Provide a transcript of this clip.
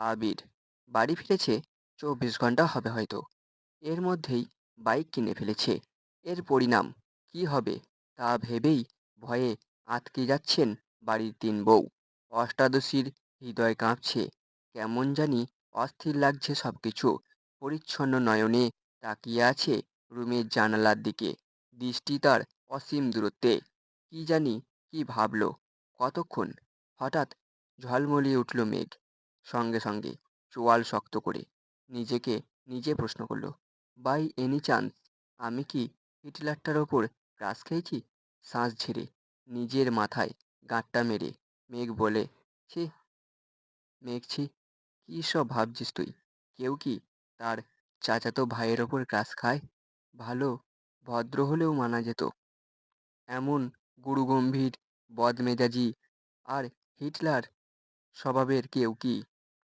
আবির বাড়ি ফিরেছে 24 ঘন্টা হবে হয়তো। এর মধ্যেই বাইক কিনে ফেলেছে। এর পরিণাম কি হবে তা ভেবেই ভয়ে আঁতকে যাচ্ছেন বাড়ির 3 বউ। অষ্টাদশীর হৃদয় কাঁপছে, কেমন জানি অস্থির লাগছে সবকিছু। পরিচ্ছন্ন নয়নে তাকিয়ে আছে রুমের জানালার দিকে, দৃষ্টি তার অসীম দূরত্বে। কি জানি কি ভাবলো কতক্ষণ, হঠাৎ ঝলমলিয়ে উঠল মেঘ। সঙ্গে সঙ্গে চোয়াল শক্ত করে নিজেকে নিজে প্রশ্ন করলো, বাই এনি চান্স আমি কি হিটলারটার ওপর ক্রাশ খেয়েছি? শ্বাস ঝেড়ে নিজের মাথায় গাঁটটা মেরে মেঘ বলে, ছি মেঘ ছি, কী সব ভাবছিস তুই? কেউ কি তার চাচাতো ভাইয়ের ওপর ক্রাশ খায়? ভালো ভদ্র হলেও মানা যেত, এমন গুরুগম্ভীর বদমেজাজি আর হিটলার স্বভাবের কেউ কি